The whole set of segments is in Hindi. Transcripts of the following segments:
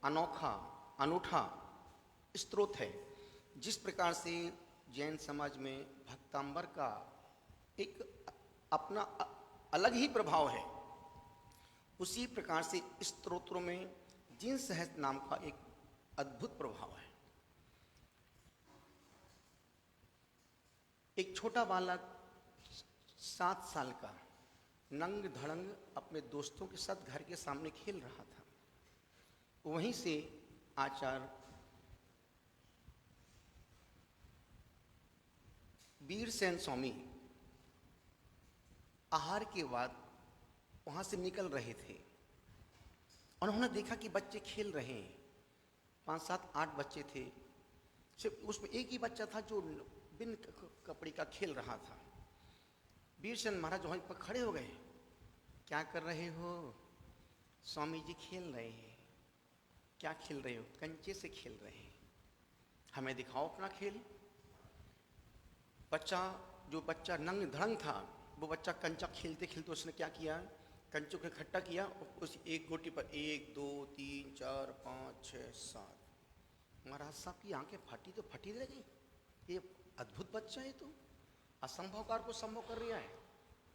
अनोखा अनूठा स्रोत है। जिस प्रकार से जैन समाज में भक्तांबर का एक अपना अलग ही प्रभाव है, उसी प्रकार से स्तोत्रों में जिन सहस्त्र नाम का एक अद्भुत प्रभाव है। एक छोटा बालक 7 साल का नंग धड़ंग अपने दोस्तों के साथ घर के सामने खेल रहा था। वहीं से आचार्य वीरसेन स्वामी आहार के बाद वहां से निकल रहे थे। उन्होंने देखा कि बच्चे खेल रहे हैं, 5, 7, 8 बच्चे थे। सिर्फ उसमें एक ही बच्चा था जो बिन कपड़े का खेल रहा था। वीरसेन महाराज वहीं पर खड़े हो गए। क्या कर रहे हो? स्वामी जी खेल रहे हैं। क्या खेल रहे हो? कंचे से खेल रहे हैं। हमें दिखाओ अपना खेल। जो बच्चा नंग धड़ंग था, वो बच्चा कंचा खेलते खेलते उसने क्या किया, कंचों को इकट्ठा किया और उस एक गोटी पर 1, 2, 3, 4, 5, 6, 7। महाराज साहब की आंखें फटी तो फटी रह गई। ये अद्भुत बच्चा है, तो असंभव कार को संभव कर रहा है।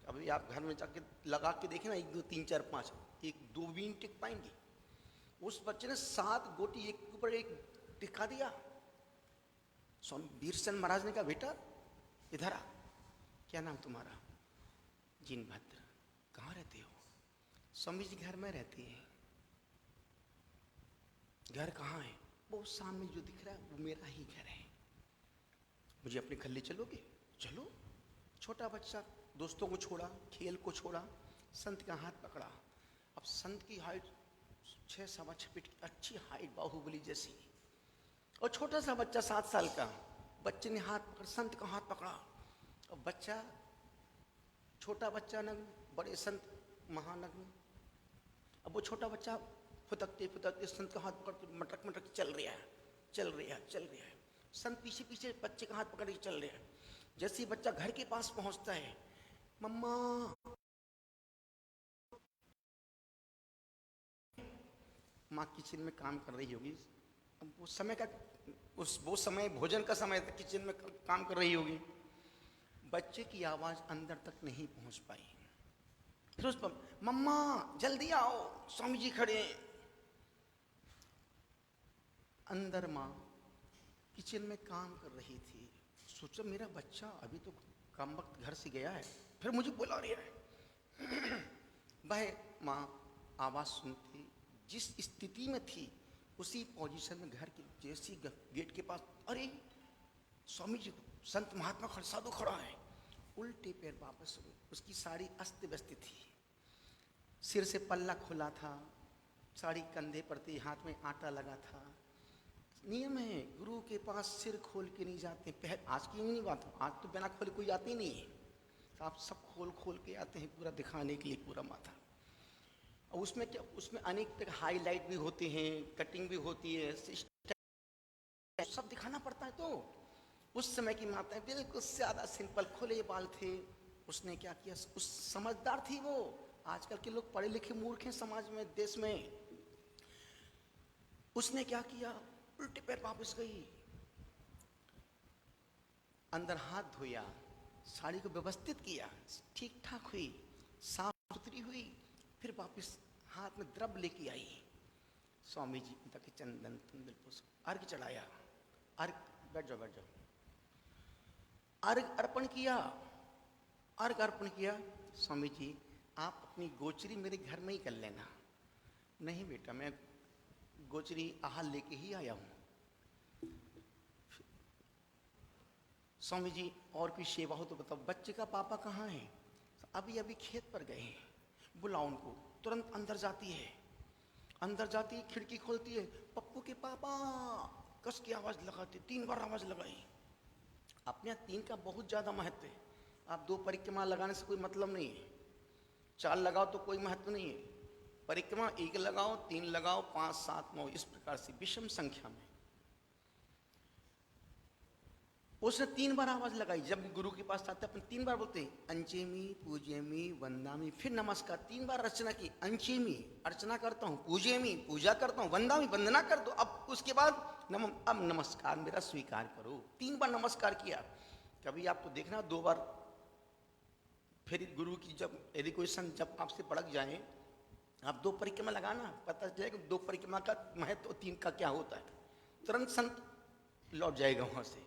अभी आप घर में जाके लगा के देखें ना, 1, 2, 3, 4, 5, 1, 2 भी नहीं टिक पाएंगे। उस बच्चे ने 7 गोटी एक के ऊपर एक टिका दिया। स्वामी वीरसेन महाराज ने कहा, बेटा इधर आ। क्या नाम तुम्हारा? जिनभद्र। कहाँ रहते हो? स्वामी जी घर में रहते हैं। घर कहाँ है? वो सामने जो दिख रहा है वो मेरा ही घर है। मुझे अपने घर ले चलोगे? चलो। छोटा बच्चा दोस्तों को छोड़ा, खेल को छोड़ा, संत का हाथ पकड़ा। अब संत की हाइट 6, 6.25 फीट की अच्छी हाइट, बाहुबली जैसी। और छोटा सा बच्चा 7 साल का, बच्चे ने हाथ पकड़, संत का हाथ पकड़ा। और बच्चा, छोटा बच्चा नग्न, बड़े संत महानग्न। अब वो छोटा बच्चा फुदकते फुदकते संत का हाथ पकड़ मटक मटक चल रहा है। संत पीछे पीछे बच्चे का हाथ पकड़ के चल रहे हैं। जैसे ही बच्चा घर के पास पहुंचता है, मम्मा, माँ किचन में काम कर रही होगी। अब वो समय भोजन का समय था, किचन में काम कर रही होगी। बच्चे की आवाज अंदर तक नहीं पहुंच पाई। फिर उस पर, मम्मा जल्दी आओ, स्वामी जी खड़े हैं। अंदर माँ किचन में काम कर रही थी। सोचा मेरा बच्चा अभी तो कम वक्त घर से गया है, फिर मुझे बुला रही है। वह माँ आवाज सुनती, जिस स्थिति में थी उसी पोजीशन में घर के जैसी गेट के पास, अरे स्वामी जी, संत महात्मा साधु खड़ा है। उल्टे पैर वापस हो। उसकी साड़ी अस्त व्यस्त थी, सिर से पल्ला खुला था, साड़ी कंधे पर थी, हाथ में आटा लगा था। नियम है, गुरु के पास सिर खोल के नहीं जाते। आज की नहीं बात, आज तो बिना खोले कोई आते ही नहीं है। तो आप सब खोल खोल के आते हैं, पूरा दिखाने के लिए पूरा माथा। और उसमें क्या, उसमें अनेक तरह हाईलाइट भी होते हैं, कटिंग भी होती है, सब दिखाना पड़ता है। तो उस समय की माताएं बिल्कुल सादा सिंपल खुले बाल थे। उसने क्या किया, उस समझदार थी वो। आजकल के लोग पढ़े लिखे मूर्ख हैं समाज में, देश में। उसने क्या किया, उल्टे पैर वापस गई, अंदर हाथ धोया, साड़ी को व्यवस्थित किया, ठीक ठाक हुई, साफ सुथरी हुई। फिर वापस हाथ में द्रव्य लेके आई। स्वामी जी पिता के चंदन अर्घ चढ़ाया। अर्घ, बैठ जाओ बैठ जाओ। अर्घ अर्पण किया, अर्घ अर्पण किया। स्वामी जी आप अपनी गोचरी मेरे घर में ही कर लेना। नहीं बेटा, मैं गोचरी आहार लेके ही आया हूं। स्वामी जी और कोई सेवा हो तो बताओ। बच्चे का पापा कहाँ है? अभी अभी खेत पर गए हैं, बुलाओ उनको। तुरंत अंदर जाती है, अंदर जाती है, खिड़की खोलती है, पप्पू के पापा कस की आवाज लगाती, 3 बार आवाज लगाई। अपने 3 का बहुत ज्यादा महत्व है। आप 2 परिक्रमा लगाने से कोई मतलब नहीं है, 4 लगाओ तो कोई महत्व नहीं है। परिक्रमा 1 लगाओ, 3 लगाओ, 5, 7, 9, इस प्रकार से विषम संख्या में। उसने 3 बार आवाज लगाई। जब गुरु के पास आते अपन 3 बार बोलते हैं, अंचेमी पूजेमी वंदामी, फिर नमस्कार। 3 बार अर्चना की, अंचेमी अर्चना करता हूँ, पूजेमी पूजा करता हूँ, वंदामी वंदना कर दो। अब उसके बाद अब नमस्कार मेरा स्वीकार करो। 3 बार नमस्कार किया। कभी आपको देखना 2 बार फिर गुरु की जब यदि कोई संत जब आपसे पड़क जाए, आप 2 परिक्रमा लगाना, पता चलेगा 2 परिक्रमा का महत्व 3 का क्या होता है। तुरंत संत लौट जाएगा वहां से।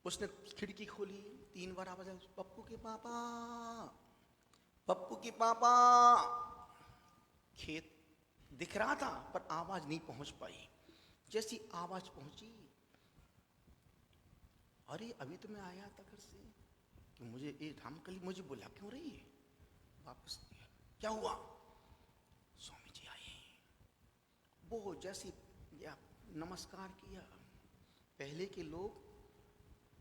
उसने खिड़की खोली, 3 बार आवाज आई, पप्पू के पापा, पप्पू के पापा। खेत दिख रहा था पर आवाज नहीं पहुंच पाई। जैसी आवाज पहुंची, अरे अभी तो मैं आया था घर से, कि मुझे ये रामकली मुझे बुला क्यों रही है? वापस क्या हुआ? स्वामी जी आए। वो जैसी नमस्कार किया। पहले के लोग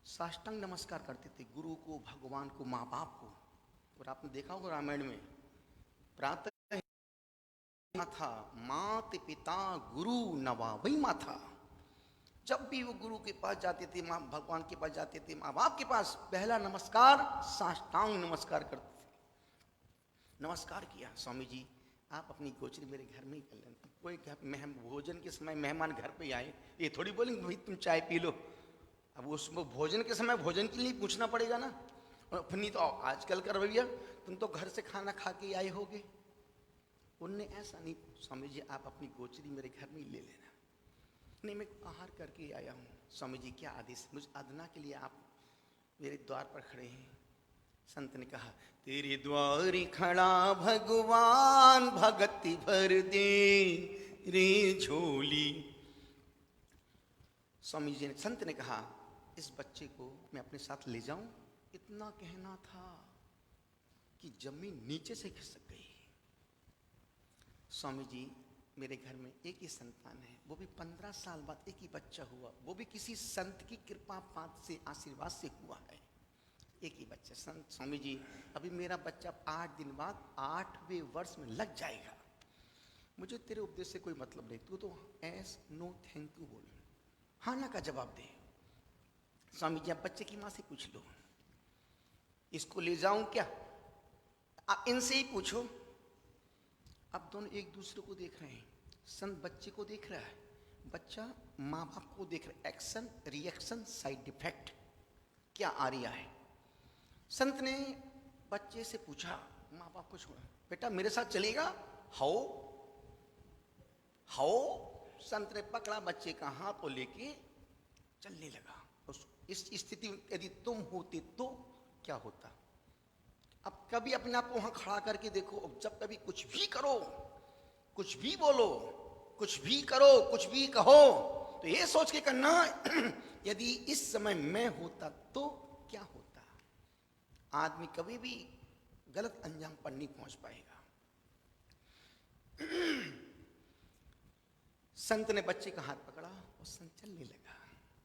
साष्टांग नमस्कार करते थे, गुरु को, भगवान को, माँ बाप को। और आपने देखा होगा रामायण में प्रातः था मात पिता गुरु नवावई माथा। जब भी वो गुरु के पास जाते थे, माँ भगवान के पास जाते थे, माँ बाप के पास, पहला नमस्कार साष्टांग नमस्कार करते थे। नमस्कार किया, स्वामी जी आप अपनी गोचरी मेरे घर में ही कर लेना। कोई भोजन के समय मेहमान घर पे आए, ये थोड़ी बोलेंगे भाई तुम चाय पी लो। अब उसको भोजन के समय भोजन के लिए पूछना पड़ेगा ना। और नहीं तो आजकल का रवैया, तुम तो घर से खाना खा के आए होगे। उनने ऐसा नहीं, स्वामी जी आप अपनी गोचरी मेरे घर में ही ले लेना। नहीं मैं आहार करके आया हूँ। स्वामी जी क्या आदेश? मुझे आदना के लिए आप मेरे द्वार पर खड़े हैं। संत ने कहा, तेरे द्वार खड़ा भगवान, भगति भर दे रे झोली। स्वामी जी ने, संत ने कहा, इस बच्चे को मैं अपने साथ ले जाऊं? इतना कहना था कि जमीन नीचे से खिसक गई। स्वामी जी मेरे घर में एक ही संतान है, वो भी 15 साल बाद एक ही बच्चा हुआ, वो भी किसी संत की कृपा पात से, आशीर्वाद से हुआ है। एक ही बच्चा। संत स्वामी जी अभी मेरा बच्चा 8 दिन बाद 8वें वर्ष में लग जाएगा। मुझे तेरे उपदेश से कोई मतलब नहीं, तू तो एस नो थैंक यू बोल, हाँ ना का जवाब दे। स्वामी जी आप बच्चे की माँ से पूछ लो, इसको ले जाऊं क्या? आप इनसे ही पूछो। अब दोनों एक दूसरे को देख रहे हैं। संत बच्चे को देख रहा है, बच्चा माँ बाप को देख रहा है। एक्शन रिएक्शन साइड इफेक्ट क्या आ रहा है। संत ने बच्चे से पूछा, माँ बाप को छोड़ा, बेटा मेरे साथ चलेगा? हाओ हाओ। संत ने पकड़ा बच्चे का हाथ और लेके चलने लगा। इस स्थिति में यदि तुम होते तो क्या होता? अब कभी अपने आप को वहां खड़ा करके देखो। जब कभी कुछ भी करो, कुछ भी बोलो, कुछ भी करो, कुछ भी कहो, तो ये सोच के करना यदि इस समय मैं होता तो क्या होता। आदमी कभी भी गलत अंजाम पर नहीं पहुंच पाएगा। संत ने बच्चे का हाथ पकड़ा और संत चलने लगा।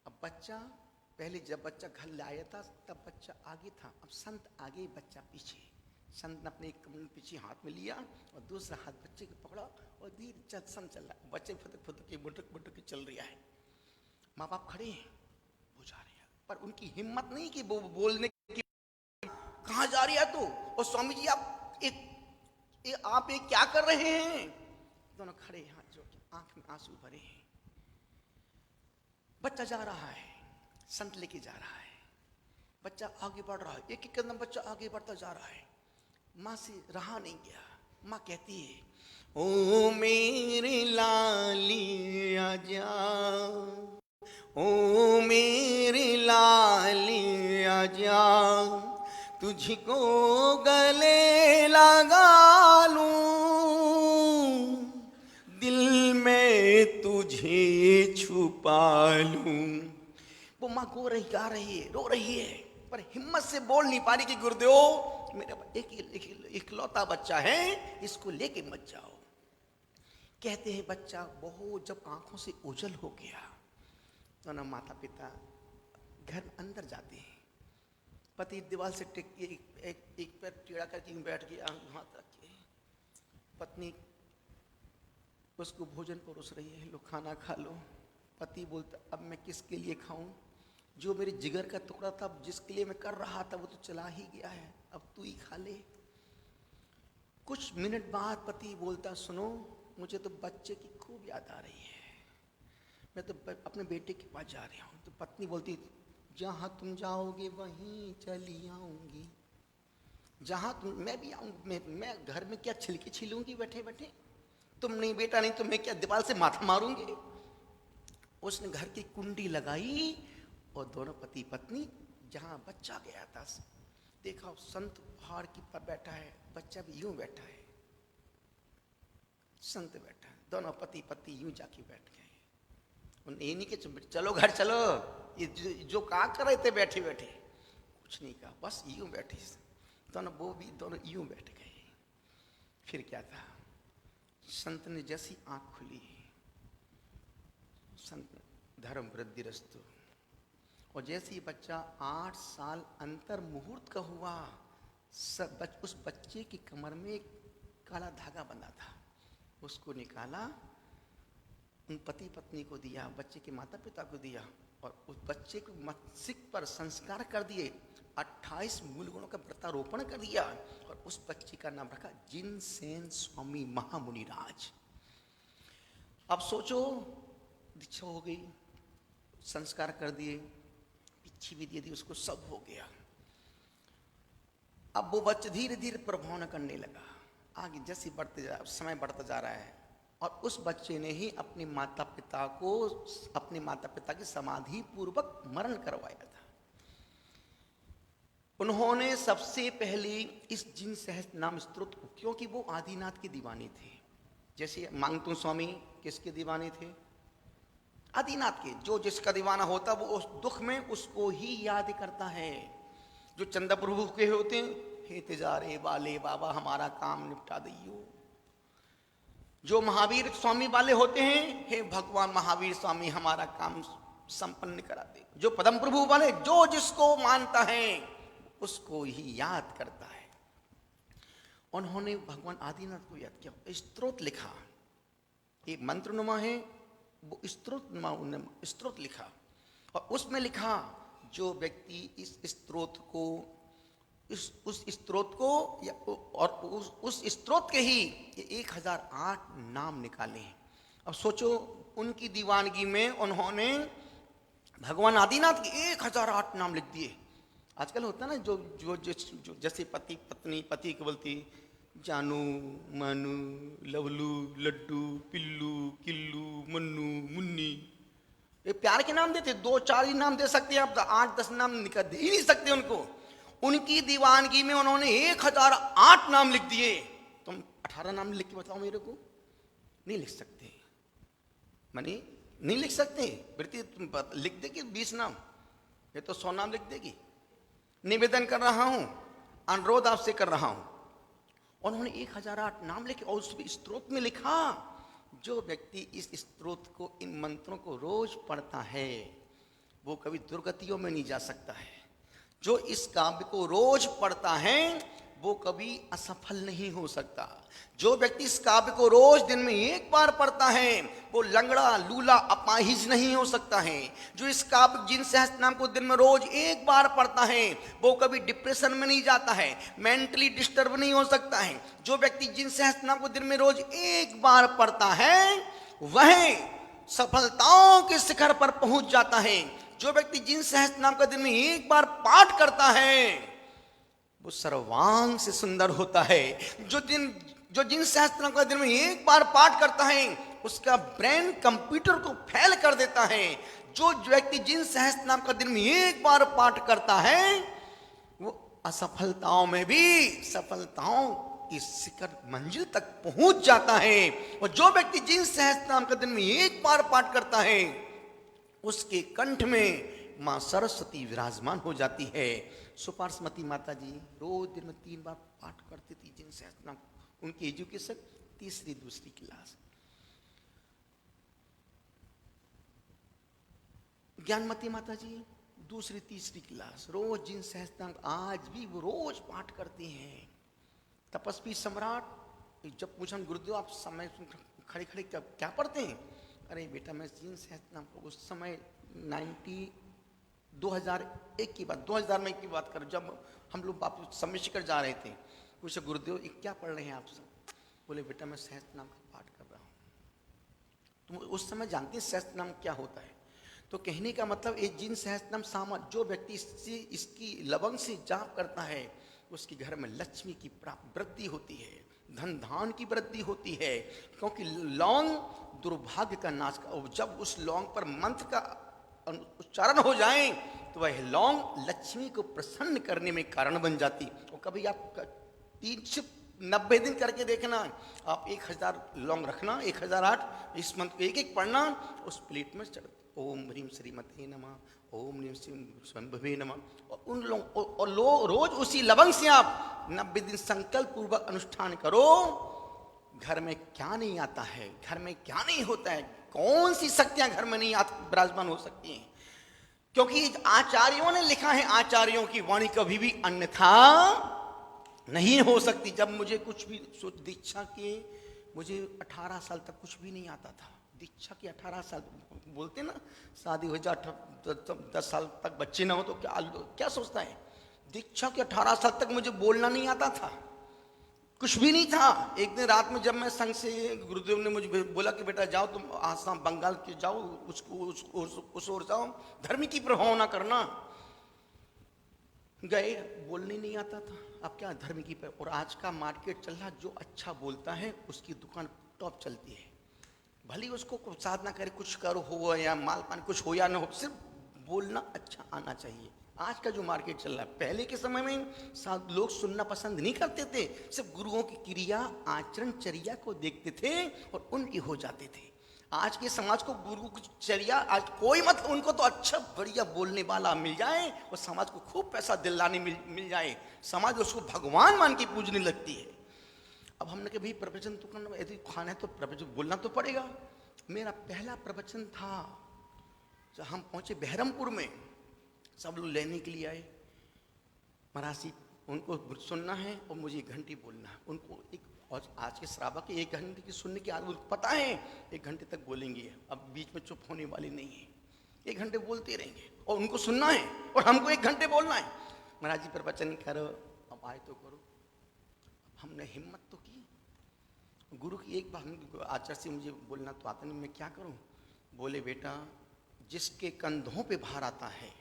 अब बच्चा, पहले जब बच्चा घर लाया था तब बच्चा आगे था, अब संत आगे बच्चा पीछे। संत ने अपने एक कमर पीछे हाथ में लिया और दूसरा हाथ बच्चे को पकड़ा और धीरे चल संत चल रहा है। बच्चे फुदक फुदक के बुटक बुटक के चल रहा है। माँ बाप खड़े हैं, वो जा रहे हैं, पर उनकी हिम्मत नहीं कि वो बोलने की, कहाँ जा रही है तू? और स्वामी जी आप एक क्या कर रहे हैं? दोनों खड़े हाथ जोड़ के, आंख में आंसू भरे हैं। बच्चा जा रहा है, संत लेके जा रहा है। बच्चा आगे बढ़ रहा है, एक एक कदम बच्चा आगे बढ़ता जा रहा है। माँ से रहा नहीं गया। माँ कहती है, ओ मेरे लाली आजा, ओ मेरे लाली आजा, तुझको गले लगा लूं, दिल में तुझे छुपा लूं। वो माँ गा रही है, रो रही है, पर हिम्मत से बोल नहीं पा रही कि गुरुदेव मेरा इकलौता बच्चा है, इसको लेके मत जाओ। कहते हैं बच्चा बहुत जब आंखों से ओझल हो गया तो ना माता पिता घर अंदर जाते हैं। पति दीवार से टिक एक पैर टेढ़ा करके बैठ गया, हाथ रख के। पत्नी उसको भोजन परोस रही है, लो खाना खा लो। पति बोलता अब मैं किसके लिए खाऊं, जो मेरे जिगर का टुकड़ा था, जिसके लिए मैं कर रहा था वो तो चला ही गया है, अब तू ही खा ले। कुछ मिनट बाद पति बोलता सुनो मुझे तो बच्चे की खूब याद आ रही है, मैं तो अपने बेटे के पास जा रही हूँ। तो पत्नी बोलती जहाँ तुम जाओगे वहीं चली आऊंगी, जहाँ तुम मैं भी आऊँगी, मैं घर में क्या छिलके छीलूंगी बैठे बैठे, तुम नहीं बेटा नहीं तो मैं क्या दीवार से माथा मारूंगी। उसने घर की कुंडी लगाई और दोनों पति पत्नी जहाँ बच्चा गया था देखा, संत पहाड़ की पर बैठा है, बच्चा भी यूं बैठा है, संत बैठा है, दोनों पति पत्नी यूं जाके बैठ गए। उन्हें नहीं कि चलो घर चलो, ये जो कहा कर रहे थे बैठे बैठे, कुछ नहीं कहा, बस यूं बैठे दोनों, वो भी दोनों यूं बैठ गए। फिर क्या था, संत ने जैसी आंख खुली, संत धर्म वृद्धि रस्तु, और जैसे ही बच्चा 8 साल अंतर मुहूर्त का हुआ, उस बच्चे की कमर में एक काला धागा बंधा था, उसको निकाला, उन पति पत्नी को दिया, बच्चे के माता पिता को दिया, और उस बच्चे को मस्तिष्क पर संस्कार कर दिए, 28 मूल गुणों का व्रतारोपण कर दिया, और उस बच्चे का नाम रखा जिनसेन स्वामी महामुनि राज। अब सोचो, दीक्षा हो गई, संस्कार कर दिए, पिच्छी भी दे दी उसको, सब हो गया। अब वो बच्चा धीरे धीरे प्रभाव न करने लगा, आगे जैसे समय बढ़ता जा रहा है, और उस बच्चे ने ही अपने माता पिता की समाधि पूर्वक मरण करवाया था। उन्होंने सबसे पहले इस जिन सहस्त्र नाम स्तोत्र को, क्योंकि वो आदिनाथ के दीवाने थे, जैसे मांगतू स्वामी किसके दीवाने थे, आदिनाथ के। जो जिसका दीवाना होता वो उस दुख में उसको ही याद करता है। जो चंदा प्रभु के होते हैं, हे तिजारे वाले बाबा हमारा काम निपटा दियो। जो महावीर स्वामी वाले होते हैं, हे भगवान महावीर स्वामी हमारा काम संपन्न करा दे। जो पदम प्रभु वाले, जो जिसको मानता है उसको ही याद करता है। उन्होंने भगवान आदिनाथ को याद किया, स्तोत्र लिखा, एक मंत्रनुमा है वो स्तोत्र लिखा, और उसमें लिखा जो व्यक्ति इस स्तोत्र को उस स्तोत्र को और उस स्तोत्र के ही 1008 नाम निकाले हैं। अब सोचो, उनकी दीवानगी में उन्होंने भगवान आदिनाथ के 1008 नाम लिख दिए। आजकल होता है ना, जो जैसे पति पत्नी पति को बोलती जानू मानू लवलू लड्डू पिल्लू किल्लू मन्नू मुन्नी, ये प्यार के नाम देते, 2-4 ही नाम दे सकते हैं आप, 8-10 नाम निकाल दे ही नहीं सकते उनको। उनकी दीवानगी में उन्होंने 1008 नाम लिख दिए। तुम 18 नाम लिख के बताओ मेरे को, नहीं लिख सकते, मानी नहीं लिख सकते। वृत्ति लिख देगी 20 नाम, ये तो 100 नाम लिख देगी। निवेदन कर रहा हूं, अनुरोध आपसे कर रहा हूं, उन्होंने 1008 नाम लिखे, और उस स्तोत्र में लिखा जो व्यक्ति इस स्तोत्र को, इन मंत्रों को रोज पढ़ता है वो कभी दुर्गतियों में नहीं जा सकता है। जो इस काव्य को रोज पढ़ता है वो कभी असफल नहीं हो सकता। जो व्यक्ति इस काव्य को रोज दिन में 1 बार पढ़ता है वो लंगड़ा लूला अपाहिज नहीं हो सकता है। जो इस काव्य जिन सहस्त्र नाम को दिन में रोज 1 बार पढ़ता है वो कभी डिप्रेशन में नहीं जाता है, मेंटली डिस्टर्ब नहीं हो सकता है। जो व्यक्ति जिन सहस्त्र नाम को दिन में रोज 1 बार पढ़ता है वह सफलताओं के शिखर पर पहुंच जाता है। जो व्यक्ति जिन सहस्त्र नाम का दिन में 1 बार पाठ करता है वो सर्वांग से सुंदर होता है। जो जिन सहस्त्र नाम का दिन में 1 बार पाठ करता है उसका ब्रेन कंप्यूटर को फेल कर देता है। जो व्यक्ति जिन सहस्त्र नाम का दिन में 1 बार पाठ करता है वो असफलताओं में भी सफलताओं की शिखर मंजिल तक पहुंच जाता है। और जो व्यक्ति जिन सहस्त्र नाम का दिन में 1 बार पाठ करता है उसके कंठ में मां सरस्वती विराजमान हो जाती है। सुपार्श्वती माता जी रोज दिन में 3 बार पाठ करती थी जिन सहस्त्र नाम। उनकी एजुकेशन 3री-2री क्लास। ज्ञानमती माता जी 2री-3री क्लास, रोज जिन सहस्त्र नाम, आज भी वो रोज पाठ करती हैं। तपस्वी सम्राट, जब पूछा गुरुदेव आप समय खड़े खड़े क्या पढ़ते हैं, अरे बेटा मैं जिन सहस्त्र नाम को उस समय 2001 की बात, 2000 में की बात करूं, जब हम लोग वापस समय शिखर जा रहे थे, पूछे गुरुदेव ये क्या पढ़ रहे हैं आप सब? बोले बेटा मैं सहस्त्र नाम का पाठ कर रहा हूँ। तुम उस समय जानते हैं सहस्त्र नाम क्या होता है? तो कहने का मतलब ये जिन सहस्त्र नाम सामा जो व्यक्ति इसकी लवंग से जाप करता है उसके घर में लक्ष्मी की वृद्धि होती है, धन धान की वृद्धि होती है, क्योंकि लौंग दुर्भाग्य का नाश का, और जब उस लौंग पर मंत्र का उच्चारण हो जाए तो वह लौंग लक्ष्मी को प्रसन्न करने में कारण बन जाती। और कभी आप 390 दिन करके देखना, आप 1000 लौंग रखना, 1008 इस मंत्र को एक एक पढ़ना, उस प्लेट में चढ़ ओम ह्रीम श्रीमते नमः, ओम ह्रीम स्वयंभवे नमः, और उन लोग और रोज उसी लवंग से आप 90 दिन संकल्प पूर्वक अनुष्ठान करो। घर में क्या नहीं आता है, घर में क्या नहीं होता है, कौन सी शक्तियां घर में नहीं विराजमान हो सकती हैं? क्योंकि आचार्यों ने लिखा है, आचार्यों की वाणी कभी भी अन्यथा नहीं हो सकती। जब मुझे कुछ भी दीक्षा के, मुझे 18 साल तक कुछ भी नहीं आता था। दीक्षा के 18 साल बोलते ना, शादी हो जाए 10 साल तक बच्चे ना हो तो क्या सोचता है? दीक्षा के 18 साल तक मुझे बोलना नहीं आता था, कुछ भी नहीं था। एक दिन रात में जब मैं संघ से, गुरुदेव ने मुझे बोला कि बेटा जाओ तुम आसाम बंगाल के जाओ, उस ओर जाओ, धर्म की प्रभावना करना। गए, बोलने नहीं आता था, अब क्या धर्म की और आज का मार्केट चल रहा, जो अच्छा बोलता है उसकी दुकान टॉप चलती है। भले उसको साधना करे, कुछ करो हो या माल पान कुछ हो या ना हो, सिर्फ बोलना अच्छा आना चाहिए। आज का जो मार्केट चल रहा है, पहले के समय में लोग सुनना पसंद नहीं करते थे, सिर्फ गुरुओं की क्रिया आचरण चर्या को देखते थे और उनकी हो जाते थे। आज के समाज को गुरु की चर्या आज कोई मतलब, उनको तो अच्छा बढ़िया बोलने वाला मिल जाए और समाज को खूब पैसा दिलाने मिल जाए, समाज उसको भगवान मान के पूजने लगती है। अब हमने कहा भाई प्रवचन तो करना, यदि खाना है तो प्रवचन बोलना तो पड़ेगा। मेरा पहला प्रवचन था जब हम पहुंचे बहरमपुर में, सब लोग लेने के लिए आए, मरासी, उनको सुनना है और मुझे 1 घंटे बोलना है। उनको एक, और आज के श्रावक 1 घंटे की सुनने की आदत, उनको पता है 1 घंटे तक बोलेंगे, अब बीच में चुप होने वाले नहीं है, 1 घंटे बोलते रहेंगे और उनको सुनना है और हमको 1 घंटे बोलना है। महाराज जी प्रवचन करो, अब आए तो करो। हमने हिम्मत तो की। गुरु की एक बात, आचार्य से मुझे बोलना तो आता नहीं, मैं क्या करूं? बोले बेटा जिसके कंधों पे भार आता है,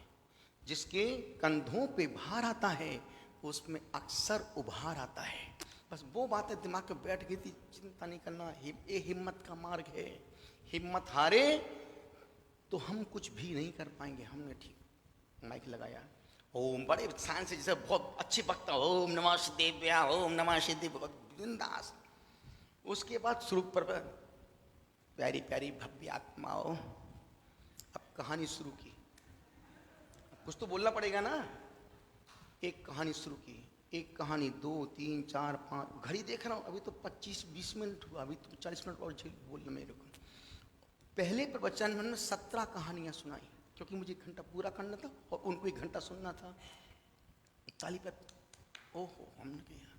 जिसके कंधों पे भार आता है उसमें अक्सर उभार आता है। बस वो बातें दिमाग में बैठ गई थी, चिंता नहीं करना, ये हिम्मत का मार्ग है। हिम्मत हारे तो हम कुछ भी नहीं कर पाएंगे। हमने ठीक माइक लगाया, ओम, बड़े शान से, जैसे बहुत अच्छे वक्ता, ओम नमः शिदेव्या, ओम नमः शिदेव्या, बिंदास। उसके बाद स्वरूप पर प्यारी प्यारी भव्य आत्माओं, अब कहानी शुरू की। कुछ तो बोलना पड़ेगा ना। एक कहानी शुरू की, एक कहानी 2 3 4 5, घड़ी देख रहा हूँ अभी तो 25-20 मिनट हुआ, अभी तो 40 मिनट और बोलना मेरे को। पहले प्रवचन में 17 कहानियां सुनाई, क्योंकि मुझे 1 घंटा पूरा करना था और उनको 1 घंटा सुनना था। ताली पर ओहो, हमने कहा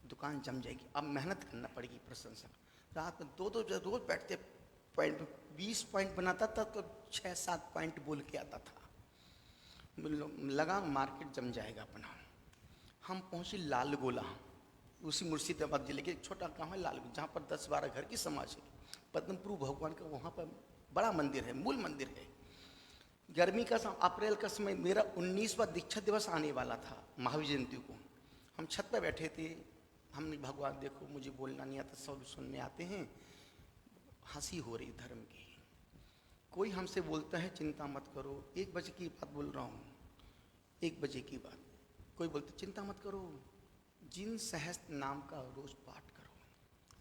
दुकान जम जाएगी, अब मेहनत करना पड़ेगी। प्रशंसक रात में 2-2 रोज बैठते, पॉइंट 20 पॉइंट बनाता था तो 6-7 पॉइंट बोल के आता था। लगा मार्केट जम जाएगा अपना। हम पहुंचे लाल गोला, उसी मुर्शिदाबाद जिले के एक छोटा गांव है लाल, जहाँ पर 10-12 घर की समाज है। पद्मपुर भगवान का वहाँ पर बड़ा मंदिर है, मूल मंदिर है। गर्मी का अप्रैल का समय, मेरा 19वां दीक्षा दिवस आने वाला था, महावीर जयंती को। हम छत पर बैठे थे, हमने भगवान देखो मुझे बोलना नहीं आता, सब सुनने आते हैं, हंसी हो रही धर्म की। कोई हमसे बोलता है चिंता मत करो, 1 बजे की बात बोल रहा हूँ, 1 बजे की बात। कोई बोलते चिंता मत करो, जिन सहस्त्र नाम का रोज पाठ करो।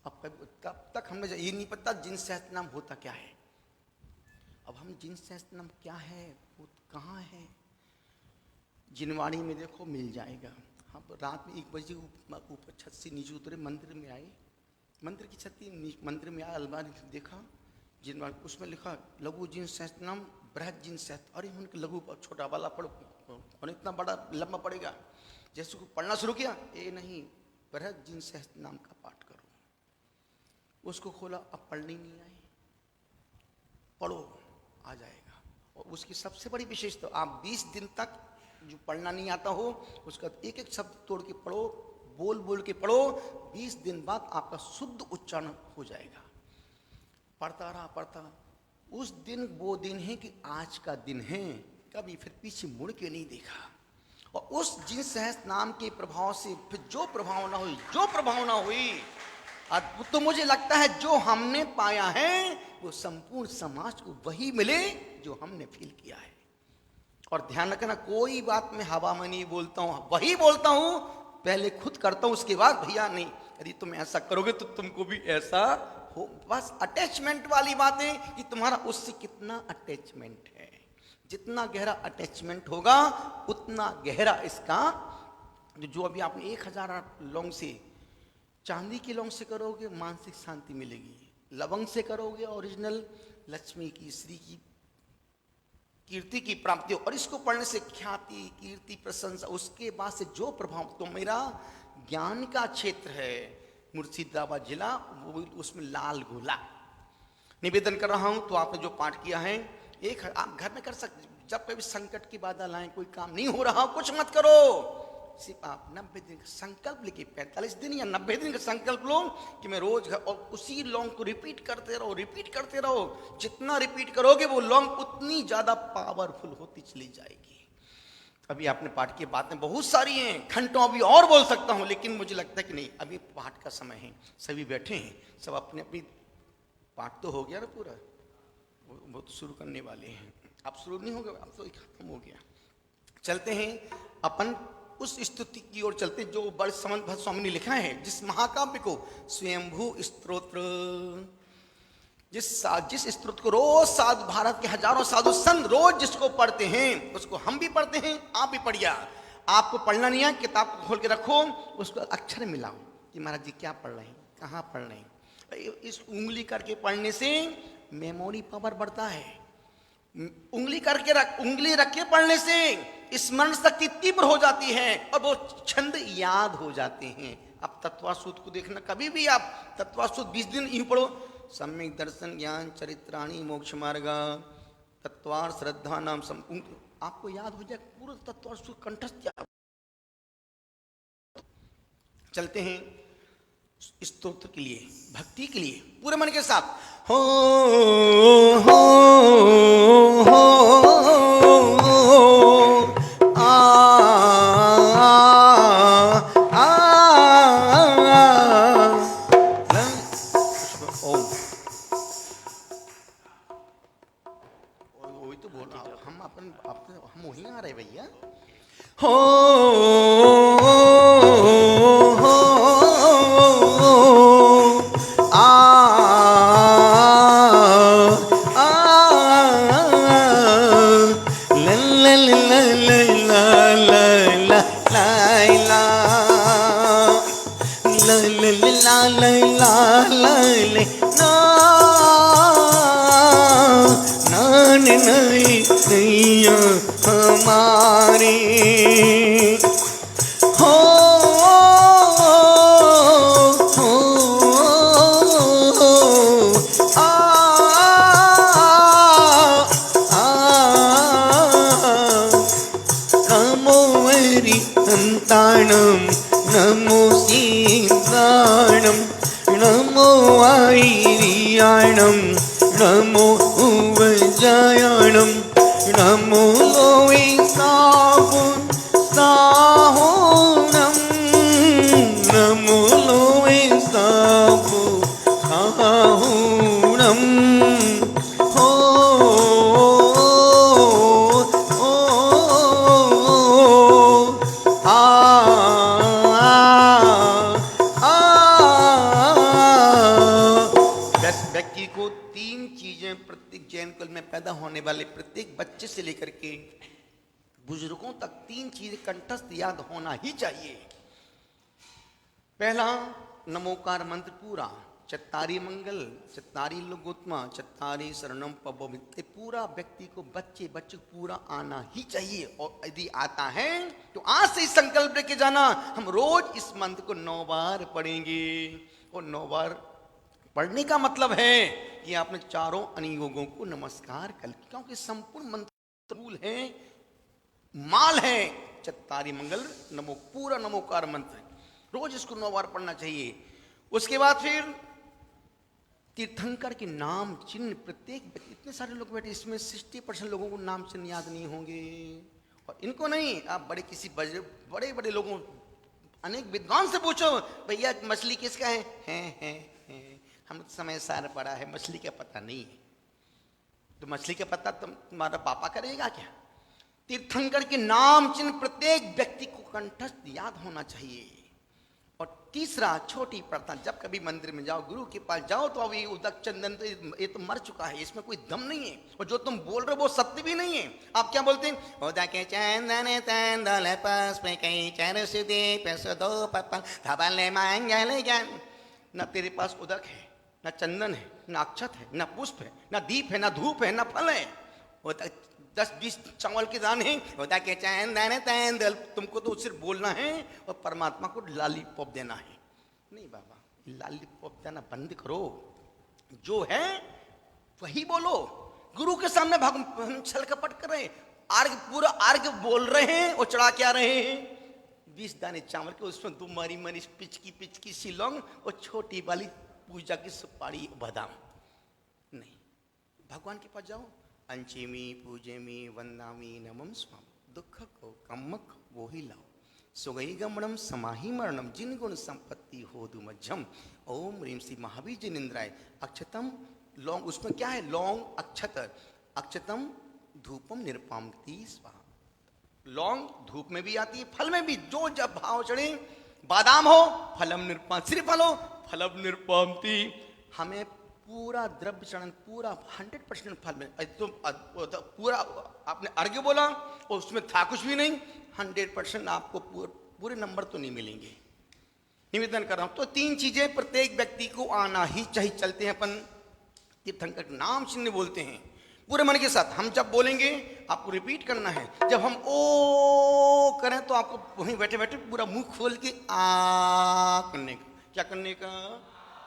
अब तब तक हमें ये नहीं पता जिन सहस्त्र नाम होता क्या है। अब हम जिन सहस्त्र नाम क्या है, वो कहाँ है? जिनवाणी में देखो मिल जाएगा। हम रात में 1 बजे ऊपर छत से नीचे उतरे, मंदिर में आए, मंदिर की छत मंदिर में आया, अलमारी देखा जिनवाणी, उसमें लिखा लघु जिन सहस्त्र नाम बृहद जिन सहस्त्र। अरे उनके लघु छोटा वाला पढ़ो और इतना बड़ा लंबा पड़ेगा। जैसे को पढ़ना शुरू किया, ये नहीं, बृहद जिन सहस्त्र नाम का पाठ करो। उसको खोला, अब पढ़ने नहीं आए। पढ़ो, आ जाएगा। और उसकी सबसे बड़ी विशेषता, आप 20 दिन तक जो पढ़ना नहीं आता हो उसका एक एक शब्द तोड़ के पढ़ो, बोल बोल के पढ़ो, 20 दिन बाद आपका शुद्ध उच्चारण हो जाएगा। पढ़ता रहा, उस दिन वो दिन है कि आज का दिन है, कभी फिर पीछे मुड़ के नहीं देखा। और उस जिन सहस्त्र नाम के प्रभाव से फिर जो प्रभाव ना हुई, तो मुझे लगता है जो हमने पाया है वो संपूर्ण समाज को वही मिले जो हमने फील किया है। और ध्यान रखना, कोई बात मैं हवा में नहीं बोलता हूँ, वही बोलता हूँ, पहले खुद करता हूँ, उसके बाद भैया नहीं, यदि तुम ऐसा करोगे तो तुमको भी ऐसा हो। बस अटैचमेंट वाली बात है कि तुम्हारा उससे कितना अटैचमेंट है। जितना गहरा अटैचमेंट होगा उतना गहरा इसका, जो अभी आपने 1000 लौंग से, चांदी की लौंग से करोगे मानसिक शांति मिलेगी, लवंग से करोगे ओरिजिनल लक्ष्मी की, श्री की, कीर्ति की प्राप्ति हो। और इसको पढ़ने से ख्याति, कीर्ति, प्रशंसा, उसके बाद से जो प्रभाव, तो मेरा ज्ञान का क्षेत्र है मुर्शिदाबाद जिला, वो उसमें लाल गोला निवेदन कर रहा हूं। तो आपने जो पाठ किया है, एक आप घर में कर सकते, जब कभी संकट की बादल आए, कोई काम नहीं हो रहा, कुछ मत करो, सिर्फ आप 90 दिन का संकल्प लेके, 45 दिन या 90 दिन का संकल्प लो कि मैं रोज घर, और उसी लौंग को रिपीट करते रहो। जितना रिपीट करोगे वो लौंग उतनी ज्यादा पावरफुल होती चली जाएगी। अभी आपने पाठ की बातें बहुत सारी हैं, घंटों अभी और बोल सकता हूं, लेकिन मुझे लगता है कि नहीं, अभी पाठ का समय है, सभी बैठे हैं, सब अपने अपनी, पाठ तो हो गया ना पूरा, वो तो शुरू करने वाले हैं, अब शुरू नहीं होगा, अब तो खत्म हो गया। चलते हैं अपन उस स्तुति की ओर चलते हैं जो बड़े समंत भट्ट स्वामी ने लिखा है, जिस महाकाव्य को स्वयंभू स्तोत्र, जिस स्तोत्र को रोज साधु, भारत के हजारों साधु संत रोज जिसको पढ़ते हैं, उसको हम भी पढ़ते हैं, आप भी पढ़िए। आपको पढ़ना नहीं है, किताब को खोल के रखो, उसको अक्षर मिलाओ कि महाराज जी क्या पढ़ रहे हैं, कहाँ पढ़ रहे हैं। इस उंगली करके पढ़ने से मेमोरी पावर बढ़ता है। उंगली रख के पढ़ने से स्मरण शक्ति तीव्र हो जाती है और वो छंद याद हो जाते हैं। अब तत्वासूत को देखना, कभी भी आप तत्वासूत 20 दिन यूं पढ़ो, सम्यक दर्शन ज्ञान चरित्राणी मोक्ष मार्ग तत्वार श्रद्धा नाम आपको याद हो जाए पूरा तत्वासूत कंठस्थ। चलते हैं स्तोत्र के लिए, भक्ति के लिए, पूरे मन के साथ। हो आ ओम, वही तो बोल रहा हूं, हम वहीं आ रहे भैया। हो हमारी हो नमो हरिहंताणं नमो सीताणं नमो आईरियाणं नमो उवजायाणं नमो लोई साहुणं नमो लोई साहुणं हो व्यक्ति को 3 चीजें प्रत्येक जैन कुल में पैदा होने वाले प्रत्येक बच्चे से लेकर के बुजुर्गों तक 3 चीजें कंठस्थ याद होना ही चाहिए। पहला, नमोकार मंत्र पूरा, चत्तारी मंगल, चत्तारी लोकोत्तमा, चत्तारी शरणम पवमित, पूरा व्यक्ति को बच्चे को पूरा आना ही चाहिए। और यदि आता है तो आज से संकल्प लेके जाना, हम रोज इस मंत्र को 9 बार पढ़ेंगे। और 9 बार पढ़ने का मतलब है कि आपने चारों अनुयोगों को नमस्कार कर, क्योंकि संपूर्ण मंत्र मूल है, माल है चत्तारी मंगल नमो, पूरा नमोकार मंत्र, रोज इसको 9 बार पढ़ना चाहिए। उसके बाद फिर तीर्थंकर के नाम चिन्ह, प्रत्येक व्यक्ति, इतने सारे लोग बैठे, इसमें 60% लोगों को नाम चिन्ह याद नहीं होंगे, और इनको नहीं, आप बड़े किसी बड़े बड़े लोगों, अनेक विद्वान से पूछो, भैया मछली किसका है? हम समय सार पड़ा है, मछली का पता नहीं है, तो मछली का पता तुम्हारा पापा करेगा क्या? तीर्थंकर के नाम चिन्ह प्रत्येक व्यक्ति को कंठस्थ याद होना चाहिए। और तीसरा, छोटी प्रार्थना, जब कभी मंदिर में जाओ, गुरु के पास जाओ, तो अभी उदक चंदन तो ये तो मर चुका है, इसमें कोई दम नहीं है, और जो तुम बोल रहे हो वो सत्य भी नहीं है। आप क्या बोलते हैं? उदक चंदन तंदल पुष्प कई चर सुदीप सुदो पपल धबल मंगल ज्ञान। न तेरे पास उदक है, न चंदन है, न अक्षत है, न पुष्प है, न दीप है, न धूप है, न फल है, 10-20 चावल के दाने होता के चंदन तंदल, तुमको तो सिर्फ बोलना है और परमात्मा को लॉलीपॉप देना है। नहीं बाबा, लॉलीपॉप देना बंद करो, जो है वही बोलो। गुरु के सामने हम छल कपट कर रहे हैं, पूरा आर्ग बोल रहे हैं और चढ़ा क्या रहे हैं? 20 दाने चावल के, उसमें 2 मरी पिचकी सी लौंग और छोटी वाली पूजा की सुपारी बादाम। नहीं, भगवान के पास जाओ, अंचिमी पूजेमी वंदामी नमम स्वाम, दुख को कम्मक वो ही लाओ, सुगई गमनम समाही मरणम, जिन गुण संपत्ति हो दुमज्जम, ओम ह्रीम श्री महावीर जिनेन्द्राय, अक्षतम लौंग, उसमें क्या है? लौंग अक्षत, अक्षतम धूपम निरपामती स्वाहा। लौंग धूप में भी आती है, फल में भी, जो जब भाव चढ़े, बादाम हो फलम निरपाम, सिर्फ फल हो फलम निरपामती। हमें पूरा द्रव्य चरण, पूरा 100% फल में, तो पूरा आपने अर्घ्य बोला और उसमें था कुछ भी नहीं, 100% आपको पूरे नंबर तो नहीं मिलेंगे। निवेदन कर रहा हूं, तो 3 चीजें प्रत्येक व्यक्ति को आना ही चाहिए। चलते हैं अपन तीर्थंकर नाम चिन्ह बोलते हैं पूरे मन के साथ। हम जब बोलेंगे आपको रिपीट करना है, जब हम ओ करें तो आपको वहीं बैठे बैठे पूरा मुंह खोल के आ करने का। क्या करने का?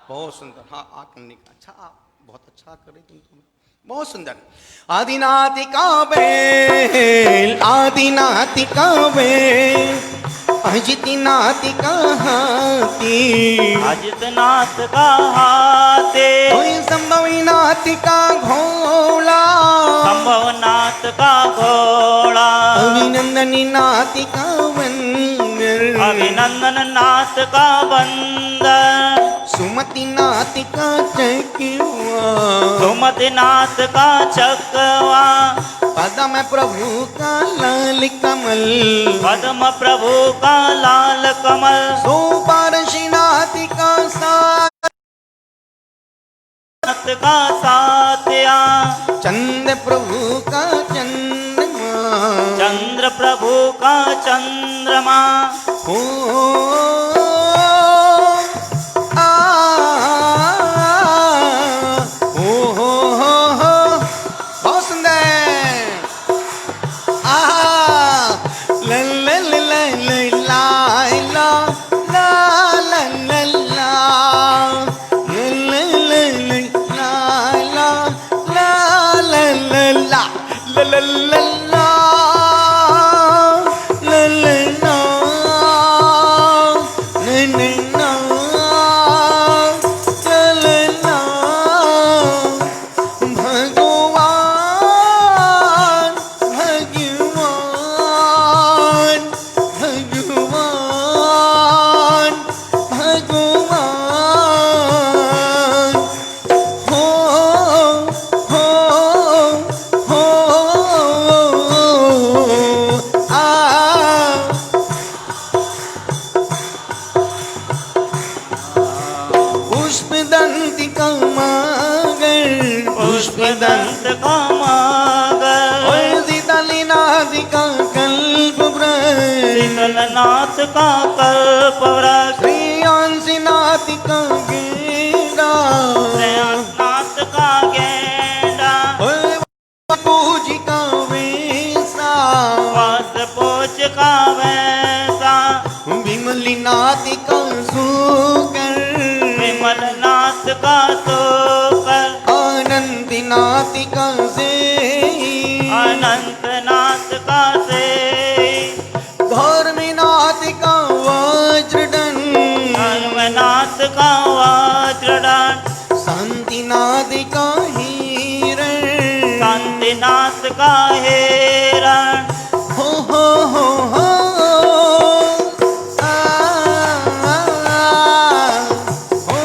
बहुत सुंदर, हाँ आ करने का। अच्छा, आप बहुत अच्छा कर रहे तुम तो, बहुत सुंदर। आदिनाथिका बेल, आदिनाथिका बेल, अजितनाथिका हाथी, अजितनाथ का हाथे, संभवनाथिका घोड़ा, संभवनाथ का घोड़ा, अभिनंदनी नाथिका बंदर, अभिनंदन नाथ का बंदर, सुमति नाथिका चकवा, सुमति नाथ का चकवा, पदम प्रभु का लाल कमल, पद्म प्रभु का लाल कमल, सुपार्शी नाथिका साथ का साथिया, चंद्र प्रभु का चंद्रमा, चंद्र प्रभु का चंद्रमा, हो बहुत सुंदर। पुष्पदंत का मागर, शीतलनाथिका कल्प शीतलनाथ का कल्प वृक्ष, श्रेयांसीनाथिका गेंदा, श्रेयांसनाथ का गेंदा, पूजिका वैसा, वास पोच का वैसा, विमलिनाथिका सुकर, विमलनाथ का सोकर, नातिका से अनंत नासिका से धर्म नातिका वज्रदंड धर्मनाथ का वज्रदंड शांति नातिका हिरण शांतिनाथ का हिरण हो हो हो हो आ, आ, आ, हो